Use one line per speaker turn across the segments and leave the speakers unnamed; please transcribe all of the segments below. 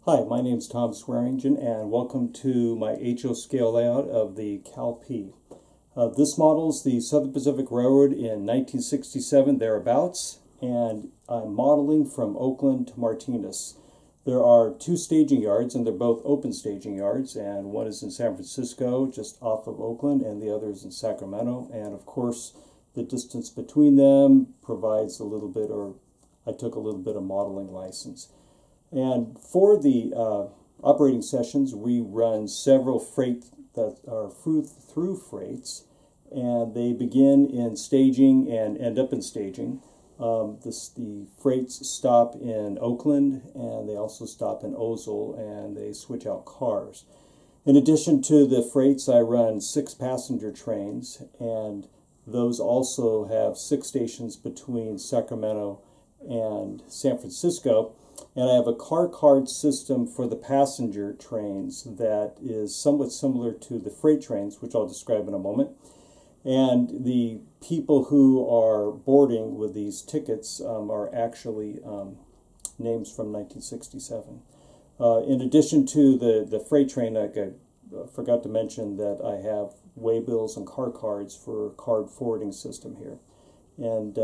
Hi, my name is Tom Swearingen and welcome to my HO scale layout of the Cal-P. This model is the Southern Pacific Railroad in 1967 thereabouts, and I'm modeling from Oakland to Martinez. There are two staging yards and they're both open staging yards, and one is in San Francisco just off of Oakland and the other is in Sacramento, and of course the distance between them provides a little bit, or I took a little bit of modeling license. And for the operating sessions, we run several freight that are through freights, and they begin in staging and end up in staging. The freights stop in Oakland, and they also stop in Ozol, and they switch out cars. In addition to the freights, I run 6 passenger trains, and those also have 6 stations between Sacramento and San Francisco. And I have a car card system for the passenger trains that is somewhat similar to the freight trains, which I'll describe in a moment. And the people who are boarding with these tickets are actually names from 1967. In addition to the freight train, I forgot to mention that I have waybills and car cards for card forwarding system here. And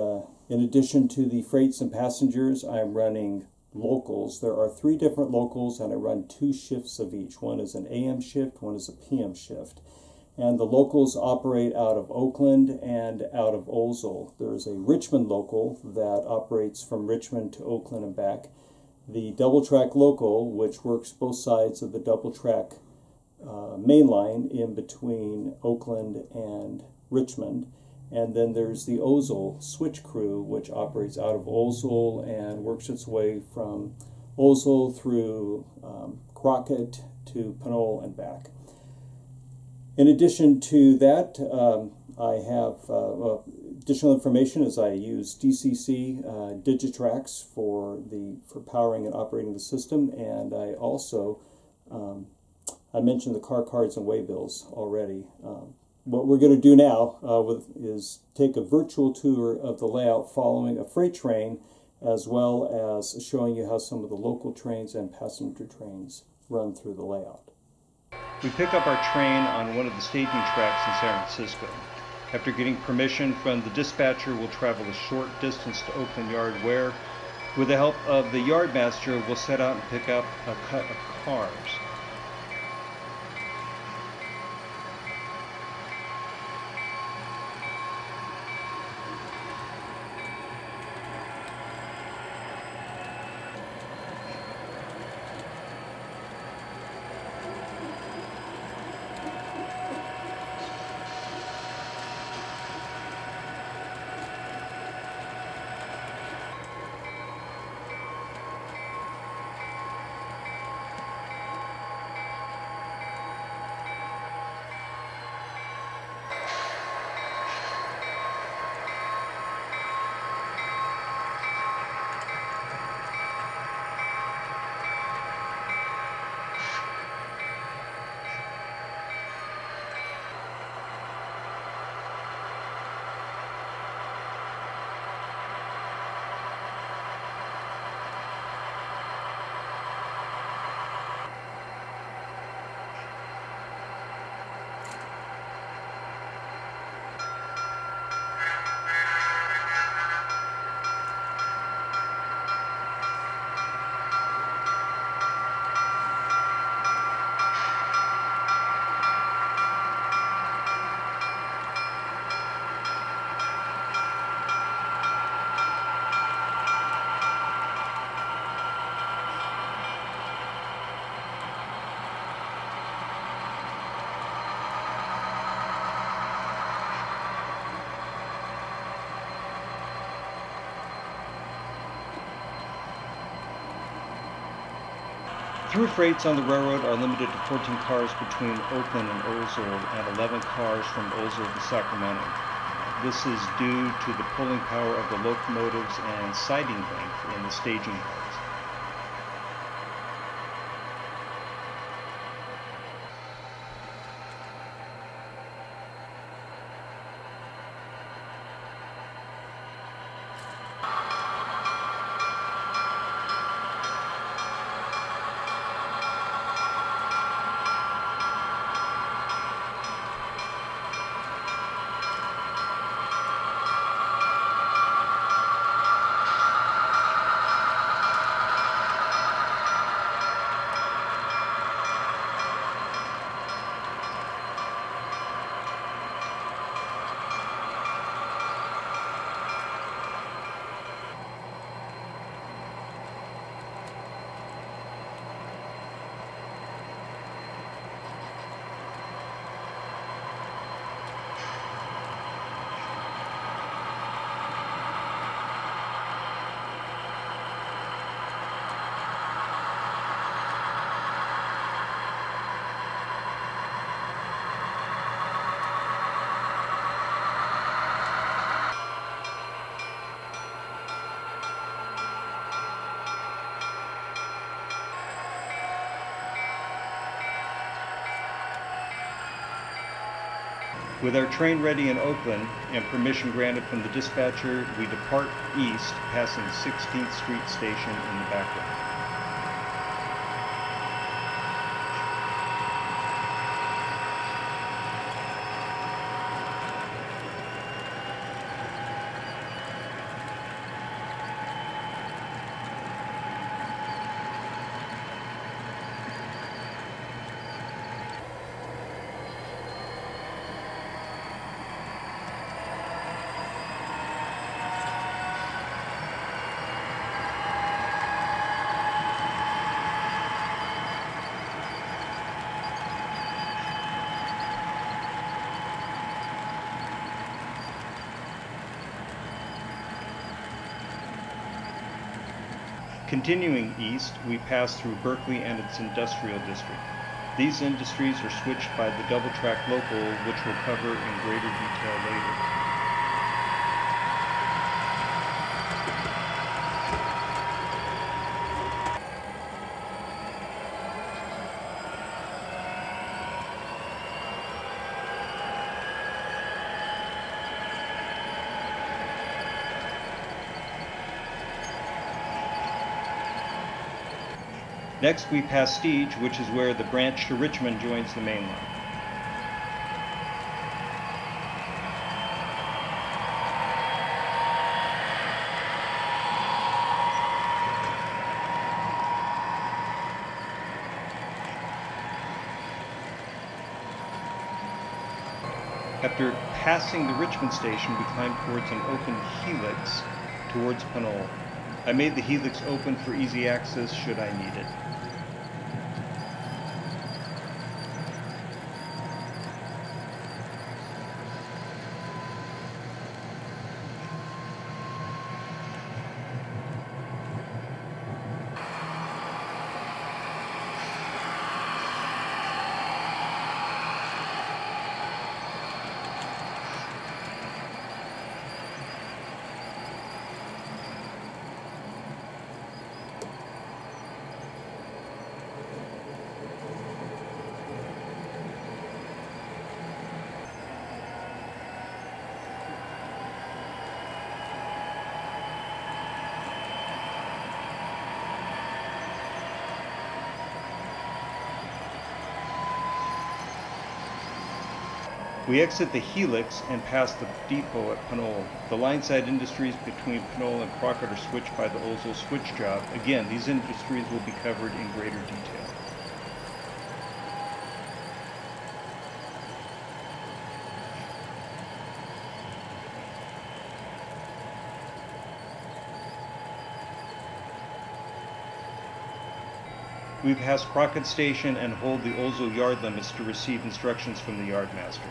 in addition to the freights and passengers, I'm running locals. There are 3 different locals, and I run 2 shifts of each. One is an AM shift, one is a PM shift. And the locals operate out of Oakland and out of Ozol. There's a Richmond local that operates from Richmond to Oakland and back. The double track local, which works both sides of the double track main line in between Oakland and Richmond. And then there's the Ozol switch crew, which operates out of Ozol and works its way from Ozol through Crockett to Pinole and back. In addition to that, I have additional information as I use DCC Digitrax for powering and operating the system, and I also I mentioned the car cards and waybills already. What we're going to do now is take a virtual tour of the layout following a freight train, as well as showing you how some of the local trains and passenger trains run through the layout. We pick up our train on one of the staging tracks in San Francisco. After getting permission from the dispatcher, we'll travel a short distance to Oakland Yard, where, with the help of the yard master, we'll set out and pick up a cut of cars. Through freights on the railroad are limited to 14 cars between Oakland and Ozol and 11 cars from Ozol to Sacramento. This is due to the pulling power of the locomotives and siding length in the staging yards. With our train ready in Oakland and permission granted from the dispatcher, we depart east, passing 16th Street Station in the background. Continuing east, we pass through Berkeley and its industrial district. These industries are switched by the double-track local, which we'll cover in greater detail later. Next, we pass Stege, which is where the branch to Richmond joins the main line. After passing the Richmond station, we climb towards an open helix towards Pinole. I made the helix open for easy access should I need it. We exit the helix and pass the depot at Pinole. The line-side industries between Pinole and Crockett are switched by the Ozol switch job. Again, these industries will be covered in greater detail. We pass Crockett Station and hold the Ozol Yard limits to receive instructions from the yardmaster.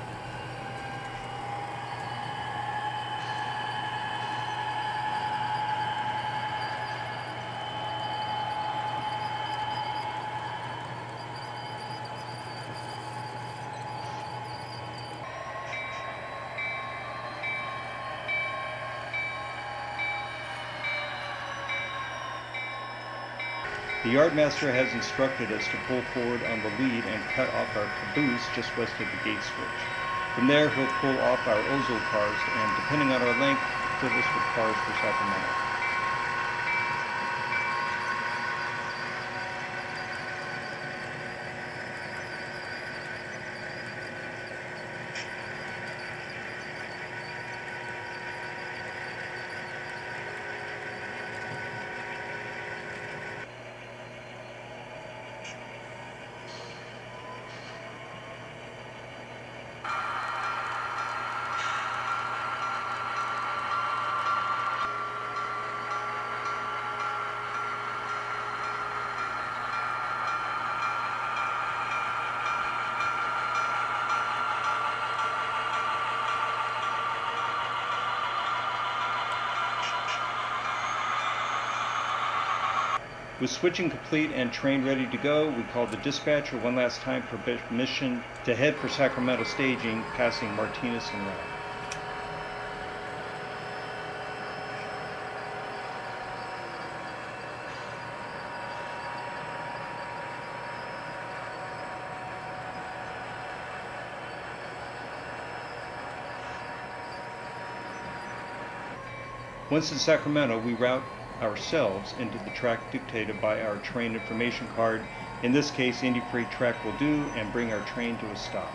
The yardmaster has instructed us to pull forward on the lead and cut off our caboose just west of the gate switch. From there, he'll pull off our Ozol cars and, depending on our length, fill us with cars for Sacramento. With switching complete and train ready to go, we called the dispatcher one last time for permission to head for Sacramento Staging, passing Martinez and Myer. Once in Sacramento, we route ourselves into the track dictated by our train information card. In this case, any freight track will do, and bring our train to a stop.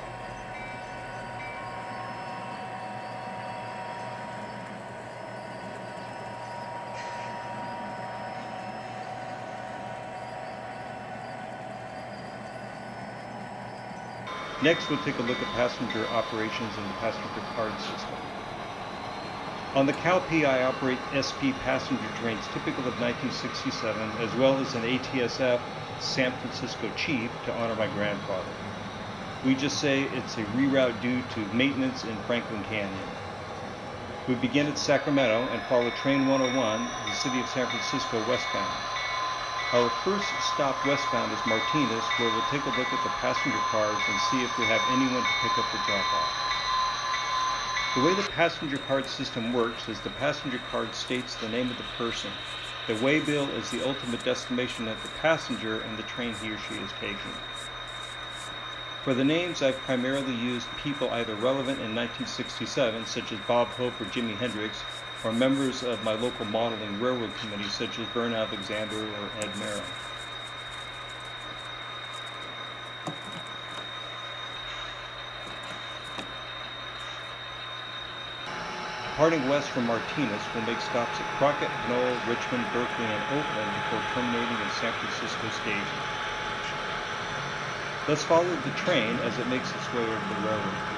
Next, we'll take a look at passenger operations in the passenger card system. On the P.I.E, I operate SP passenger trains typical of 1967, as well as an ATSF San Francisco Chief to honor my grandfather. We just say it's a reroute due to maintenance in Franklin Canyon. We begin at Sacramento and follow Train 101, the city of San Francisco westbound. Our first stop westbound is Martinez, where we'll take a look at the passenger cars and see if we have anyone to pick up the drop-off. The way the passenger card system works is the passenger card states the name of the person. The waybill is the ultimate destination of the passenger and the train he or she is taking. For the names, I've primarily used people either relevant in 1967, such as Bob Hope or Jimi Hendrix, or members of my local modeling railroad committee, such as Vern Alexander or Ed Merrill. Departing west from Martinez, we'll make stops at Crockett, Pinole, Richmond, Berkeley, and Oakland before terminating in San Francisco Staging. Let's follow the train as it makes its way over the railroad.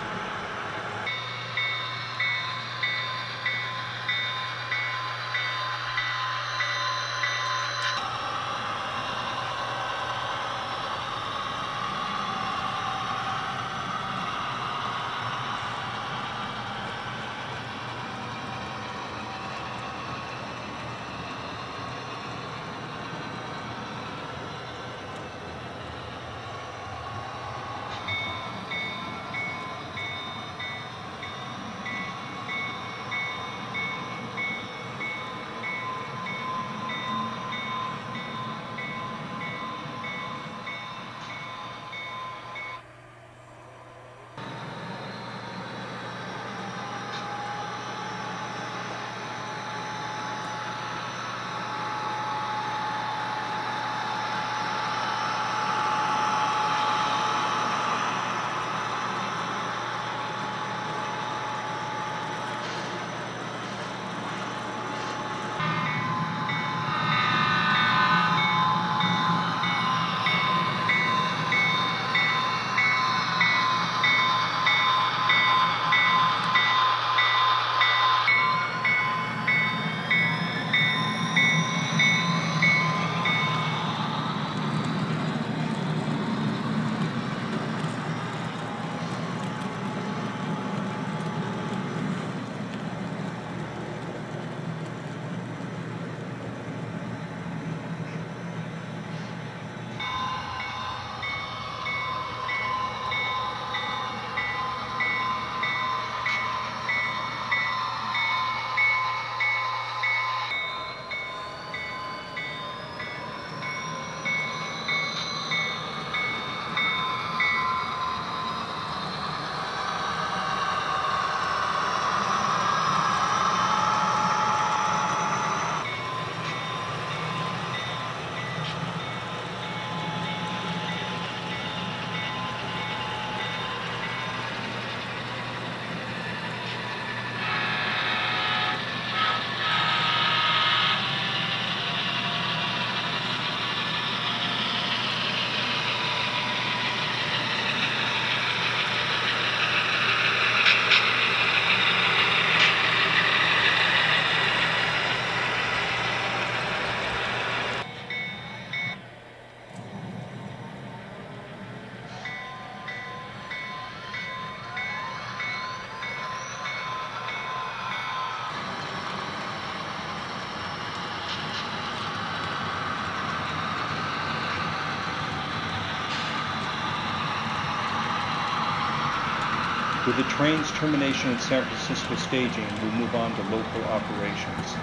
With the train's termination in San Francisco Staging, we'll move on to local operations.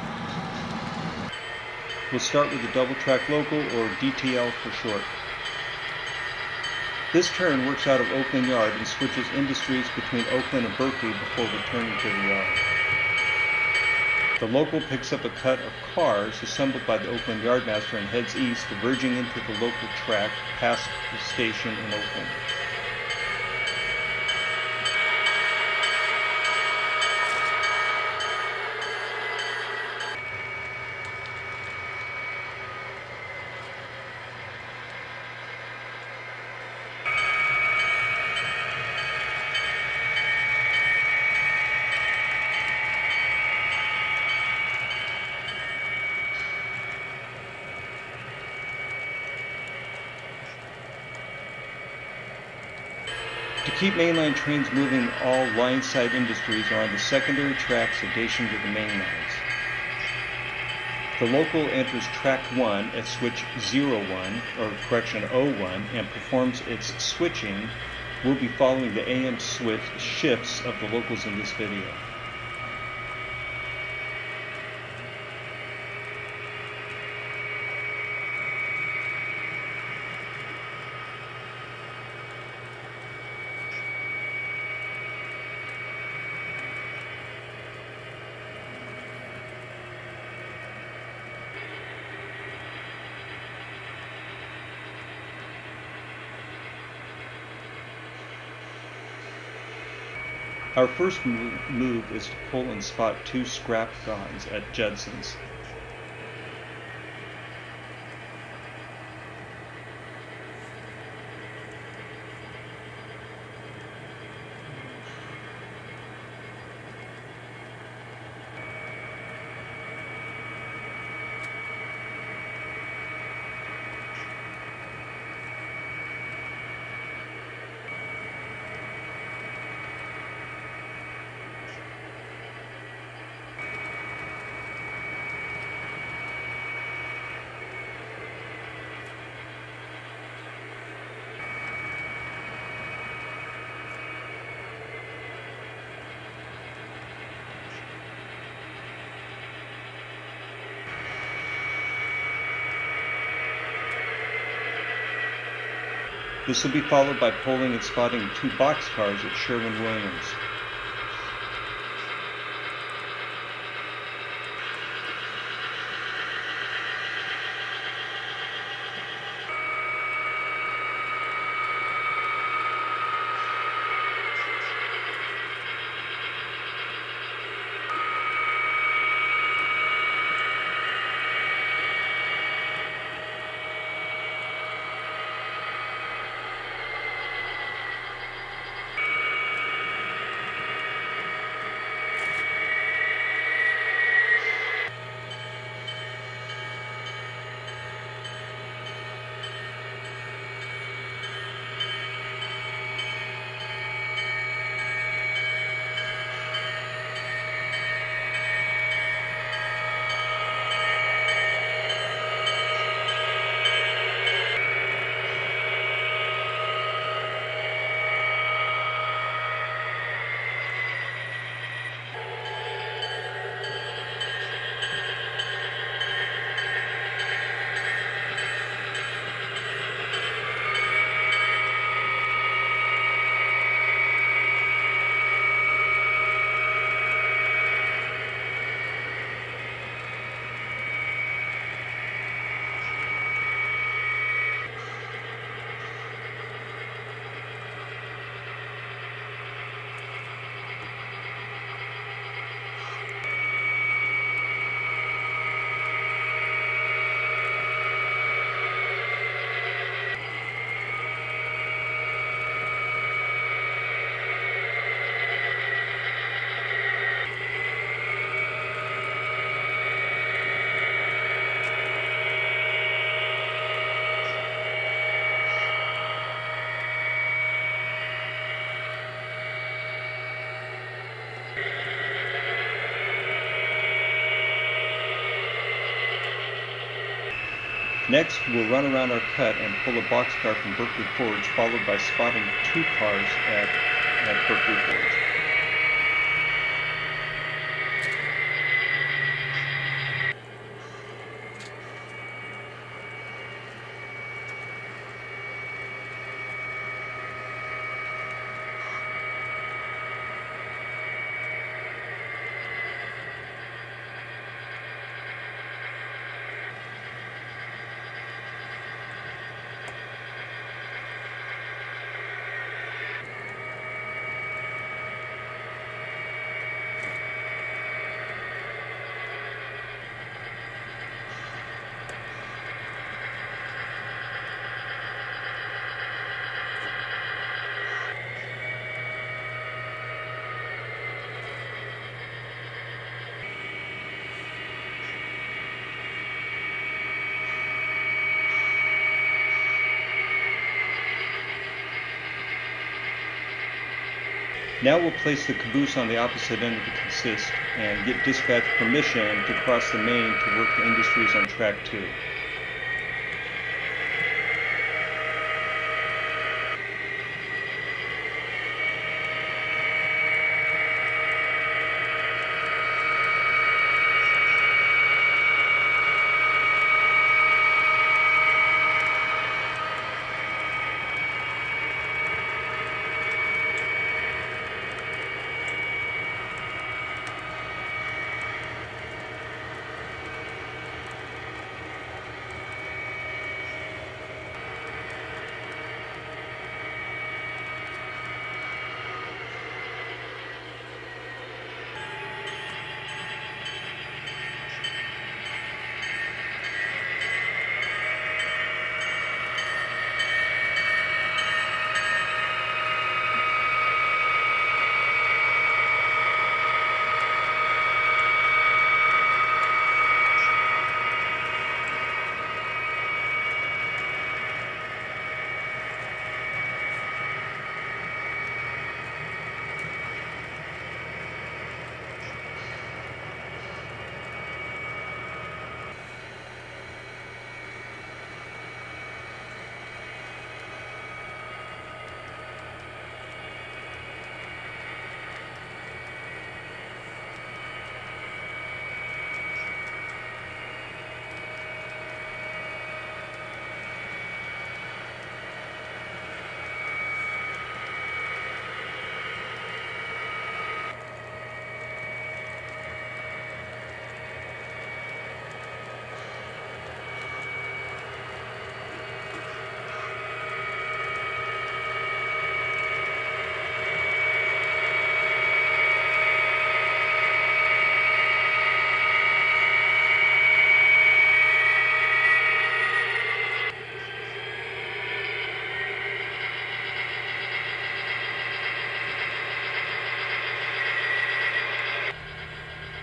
We'll start with the double track local, or DTL for short. This turn works out of Oakland Yard and switches industries between Oakland and Berkeley before returning to the yard. The local picks up a cut of cars assembled by the Oakland Yard master and heads east, diverging into the local track past the station in Oakland. To keep mainline trains moving, all line-side industries are on the secondary tracks adjacent to the main lines. The local enters track 1 at switch 01, and performs its switching. We'll be following the AM shifts of the locals in this video. Our first move is to pull and spot 2 scrap gongs at Judsons. This will be followed by pulling and spotting 2 boxcars at Sherwin-Williams. Next, we'll run around our cut and pull a boxcar from Berkeley Forge, followed by spotting 2 cars at Berkeley Forge. Now we'll place the caboose on the opposite end of the consist and get dispatch permission to cross the main to work the industries on track 2.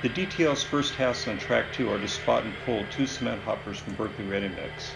The details first tasked on track 2 are to spot and pull 2 cement hoppers from Berkeley Ready Mix.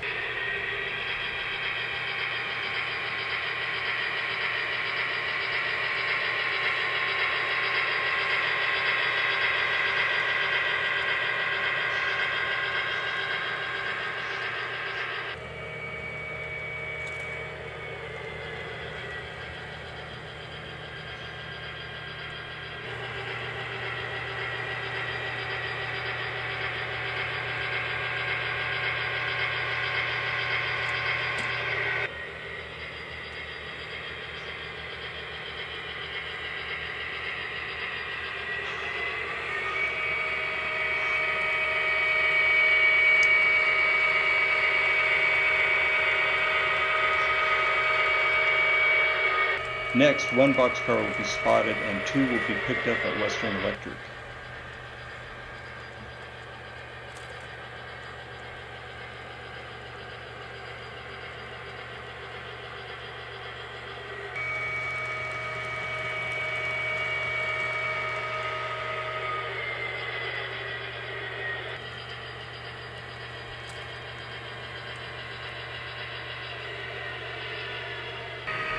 Next, 1 boxcar will be spotted and 2 will be picked up at Western Electric.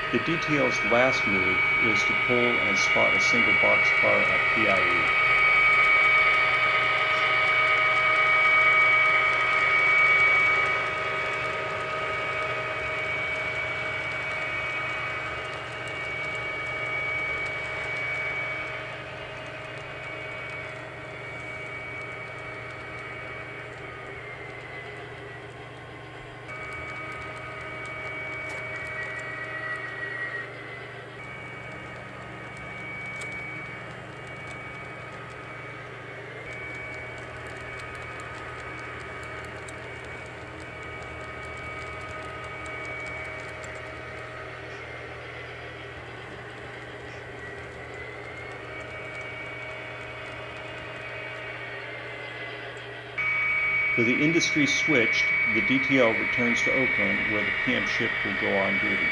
The detail's last move is to pull and spot a single boxcar at P.I.E. With the industry switched, the DTL returns to Oakland, where the PM shift will go on duty.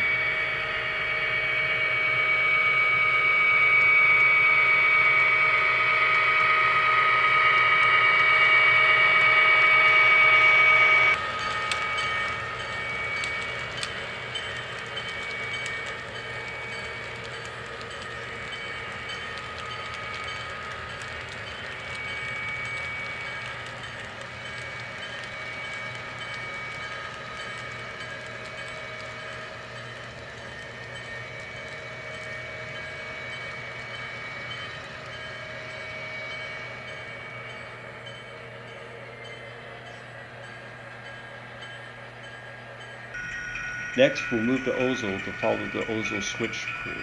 Next, we'll move to Ozol to follow the Ozol switch screw.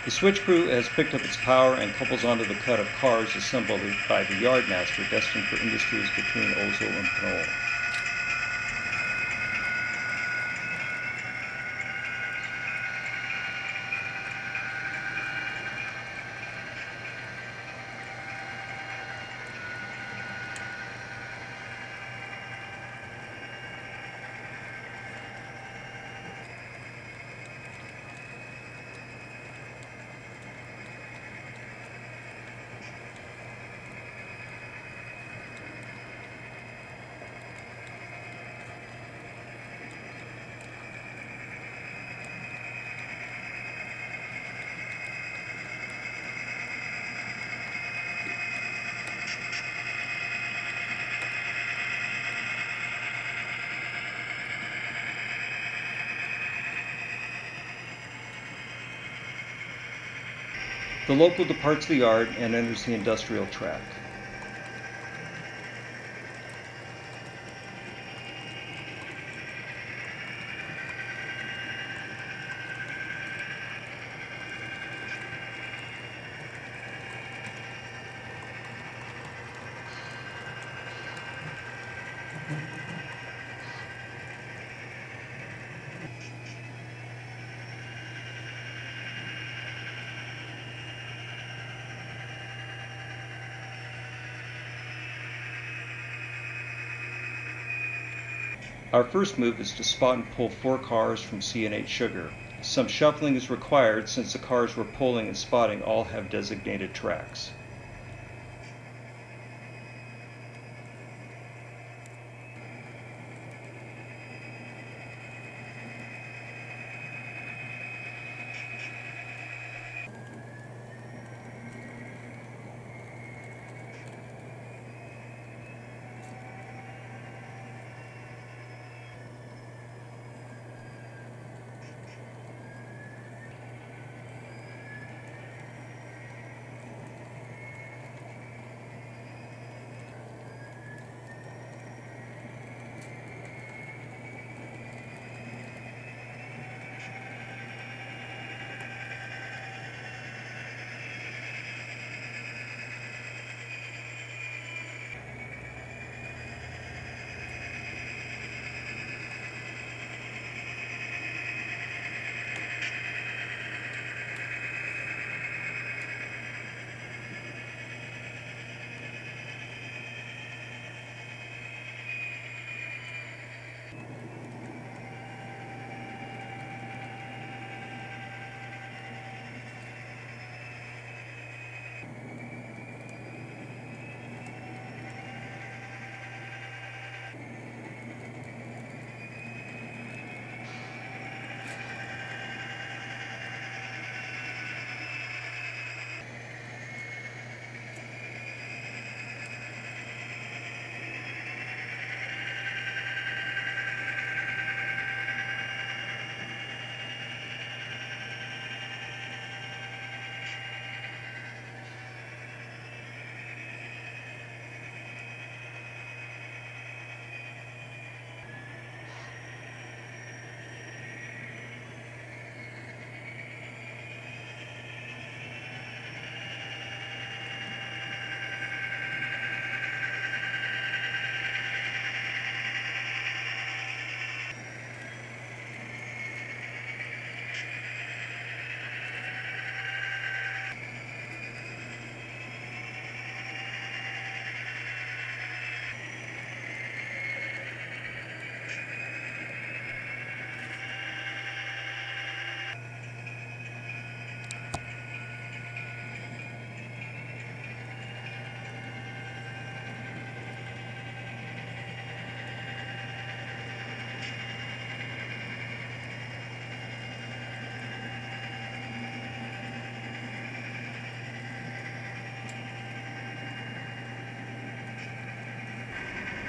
The switch screw has picked up its power and couples onto the cut of cars assembled by the yardmaster destined for industries between Ozol and Pinole. The local departs the yard and enters the industrial track. Our first move is to spot and pull 4 cars from C&H Sugar. Some shuffling is required since the cars we're pulling and spotting all have designated tracks.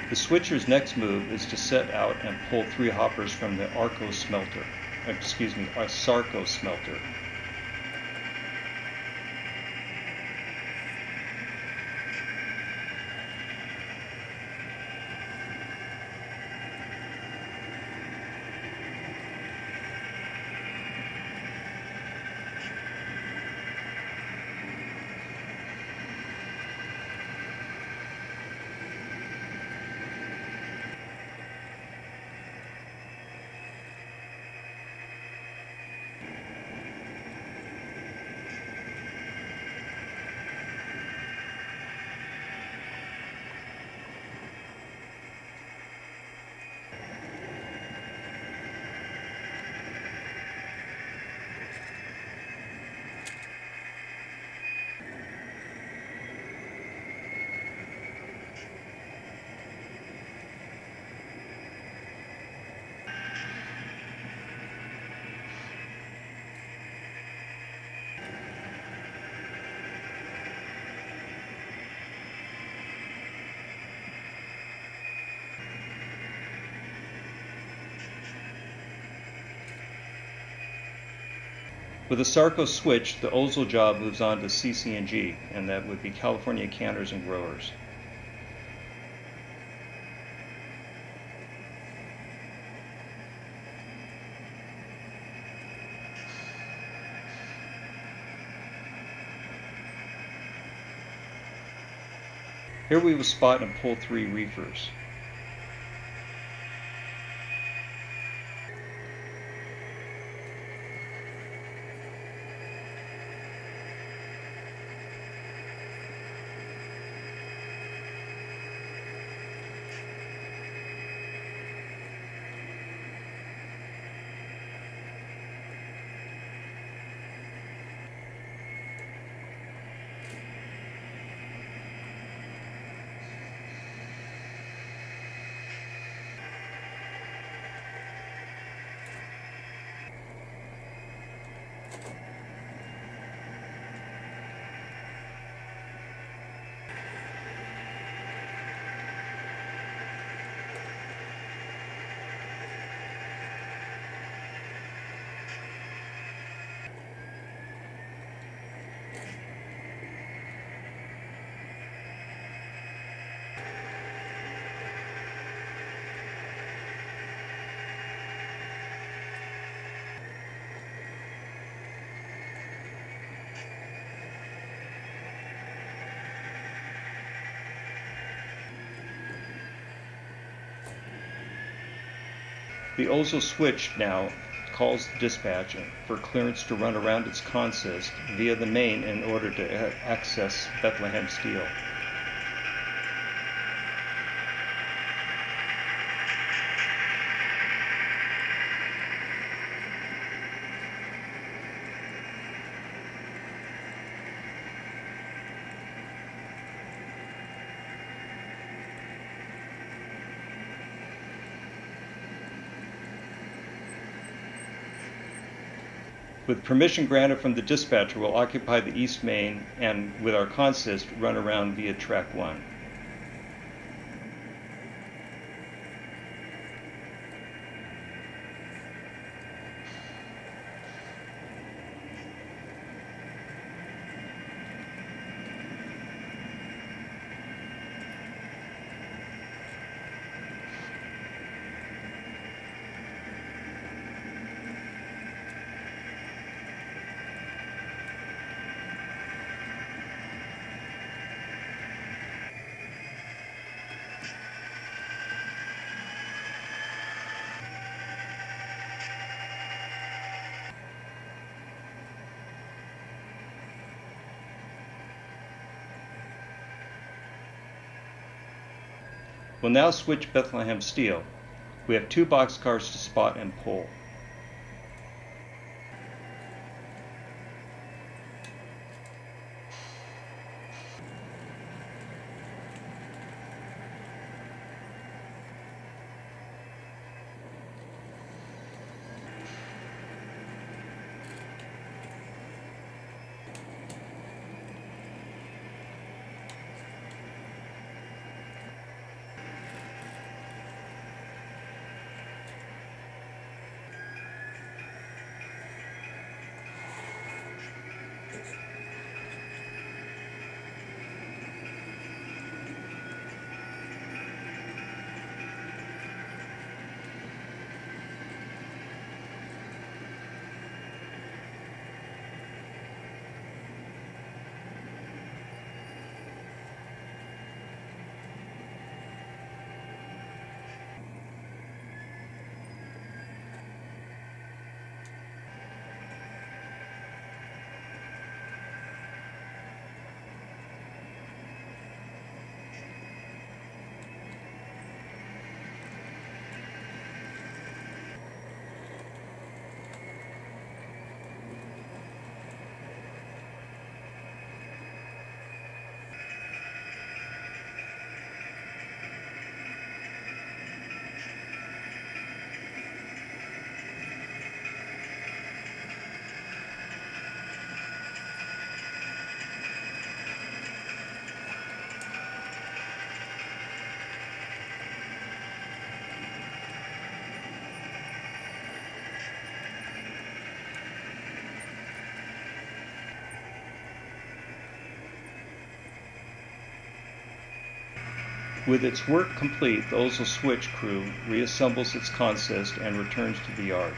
The switcher's next move is to set out and pull 3 hoppers from the Sarco smelter. With a Sarco switch, the Ozol job moves on to CC&G, and that would be California Canners and Growers. Here we will spot and pull 3 reefers. The Ozol switch now calls the dispatch for clearance to run around its consist via the main in order to access Bethlehem Steel. With permission granted from the dispatcher, we'll occupy the east main and, with our consist, run around via track 1. We'll now switch Bethlehem Steel. We have 2 boxcars to spot and pull. With its work complete, the Ozol switch crew reassembles its consist and returns to the yard.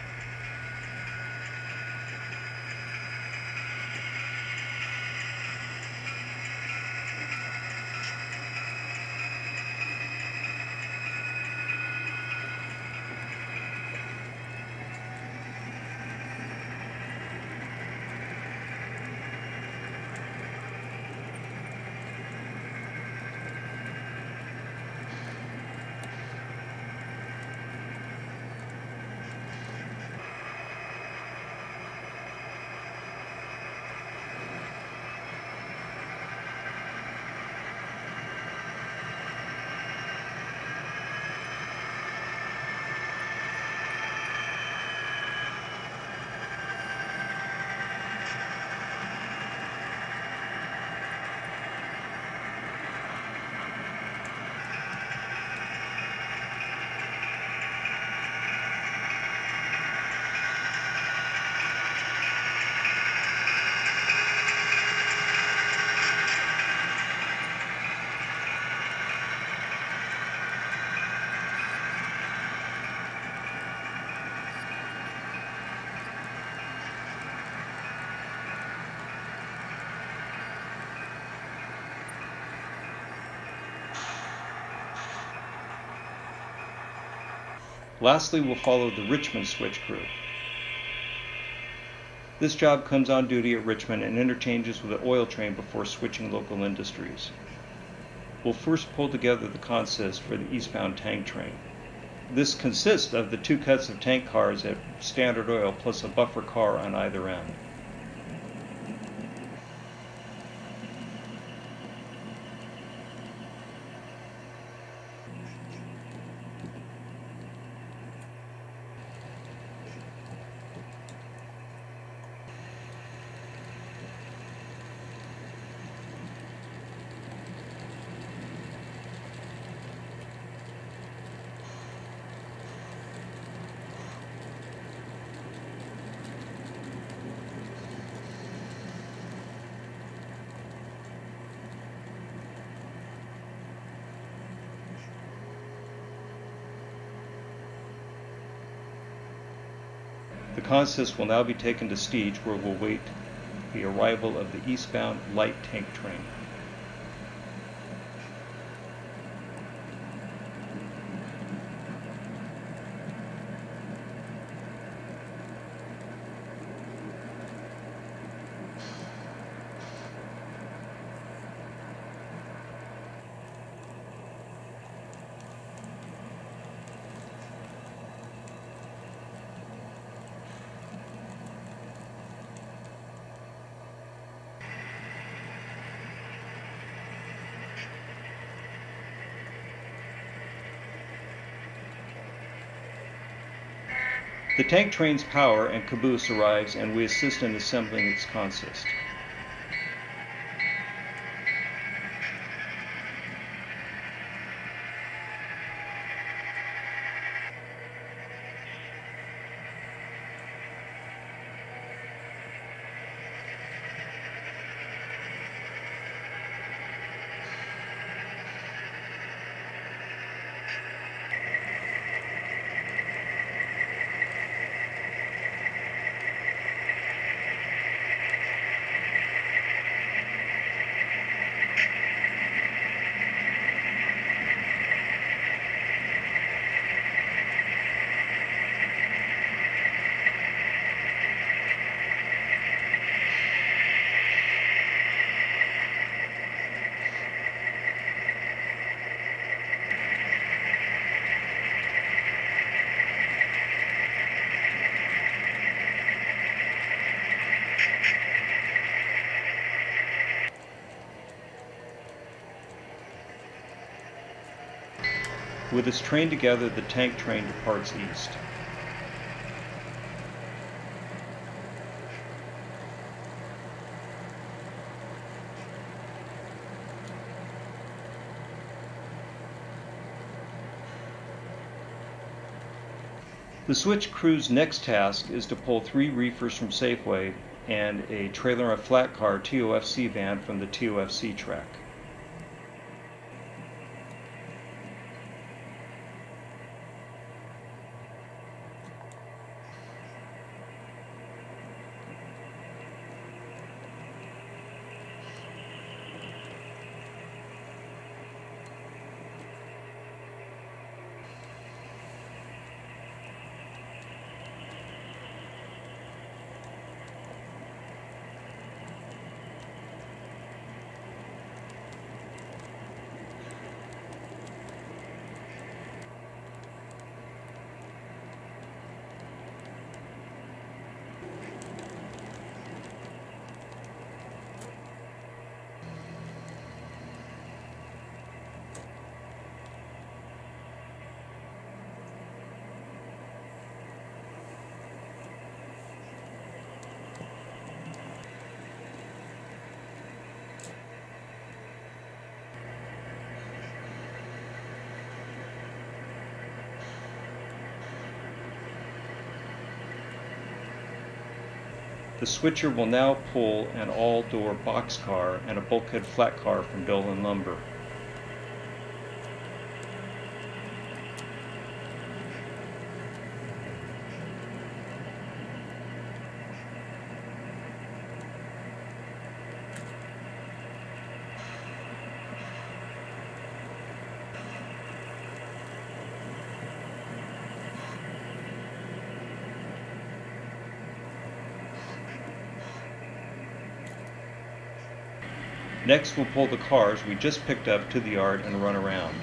Lastly, we'll follow the Richmond switch crew. This job comes on duty at Richmond and interchanges with the oil train before switching local industries. We'll first pull together the consist for the eastbound tank train. This consists of the 2 cuts of tank cars at Standard Oil plus a buffer car on either end. The consist will now be taken to Stege, where we'll wait the arrival of the eastbound light tank train. The tank train's power and caboose arrives, and we assist in assembling its consist. With its train together, the tank train departs east. The switch crew's next task is to pull 3 reefers from Safeway and a trailer and flat car TOFC van from the TOFC track. The switcher will now pull an all-door boxcar and a bulkhead flat car from Dolan Lumber. Next, we'll pull the cars we just picked up to the yard and run around.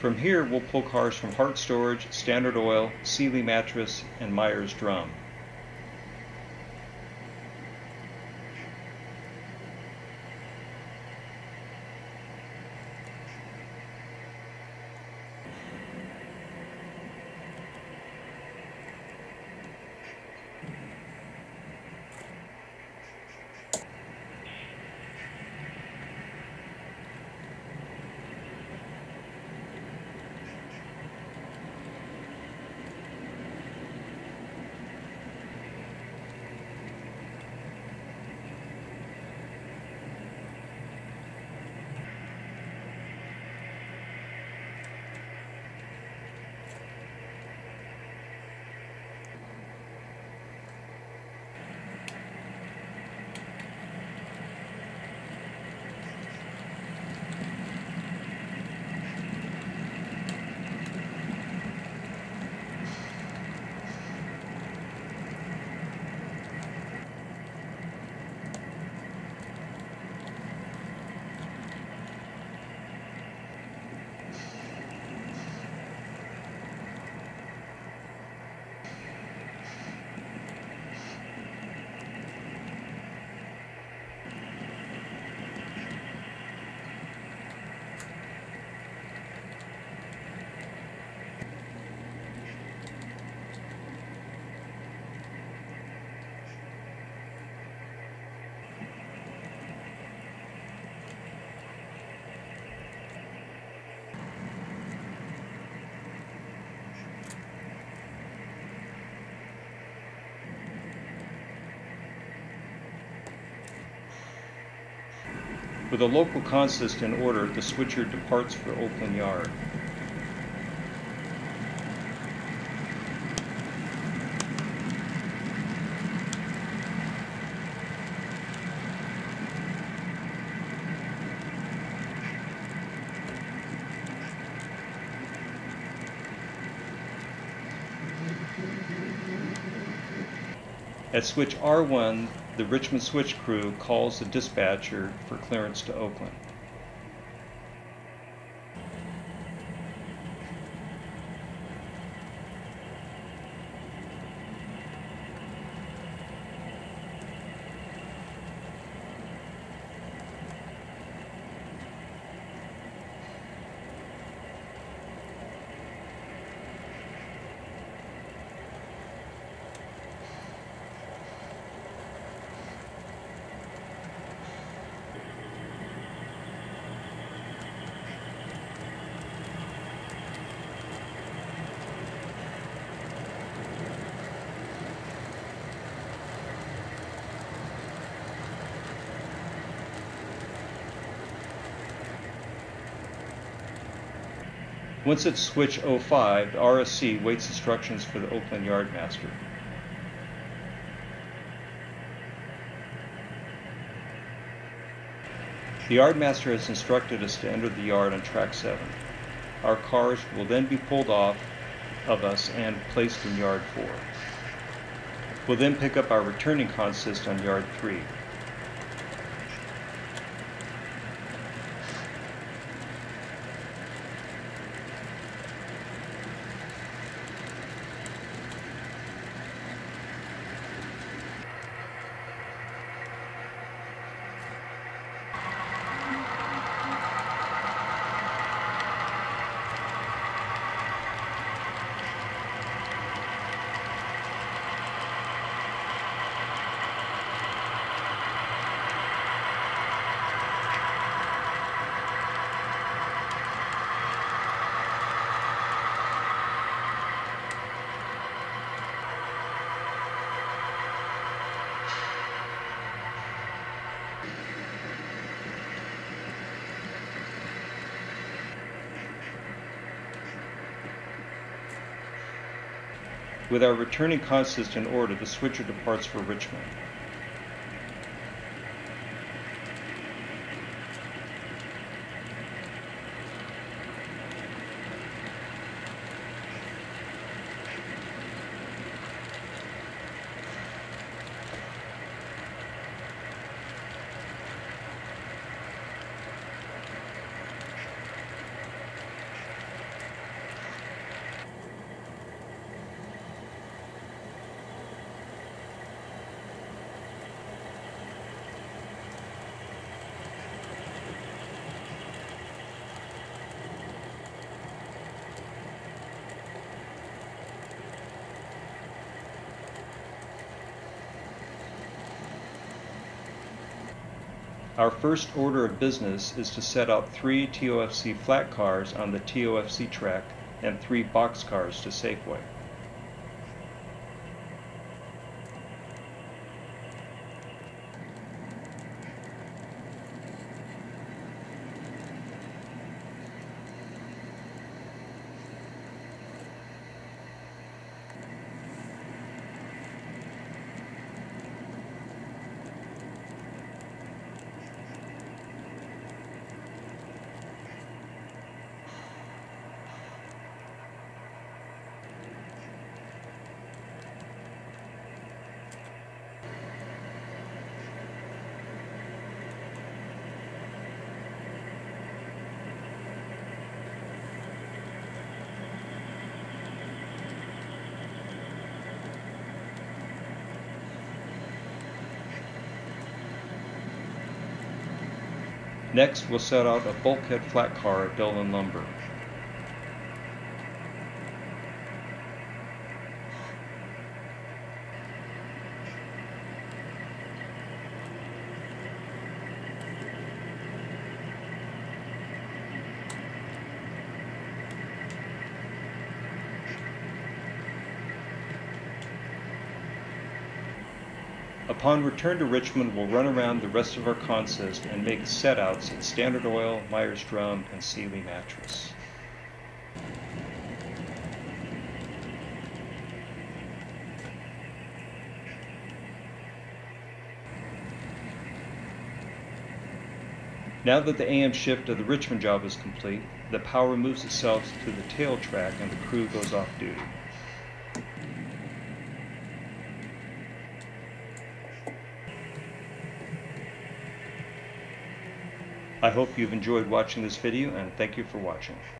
From here, we'll pull cars from Hart Storage, Standard Oil, Sealy Mattress, and Myer's Drum. With a local consist in order, the switcher departs for Oakland Yard. At switch R1, the Richmond switch crew calls the dispatcher for clearance to Oakland. Once at switch 05, the RSC waits instructions for the Oakland Yard master. The yard master has instructed us to enter the yard on track 7. Our cars will then be pulled off of us and placed in yard 4. We'll then pick up our returning consist on yard 3. With our returning consist in order, the switcher departs for Richmond. Our first order of business is to set out 3 TOFC flat cars on the TOFC track and 3 box cars to Safeway. Next, we'll set out a bulkhead flat car at Dolan Lumber. Upon return to Richmond, we'll run around the rest of our consist and make set-outs at Standard Oil, Myers Drum, and C&H Mattress. Now that the AM shift of the Richmond job is complete, the power moves itself to the tail track and the crew goes off duty. I hope you've enjoyed watching this video, and thank you for watching.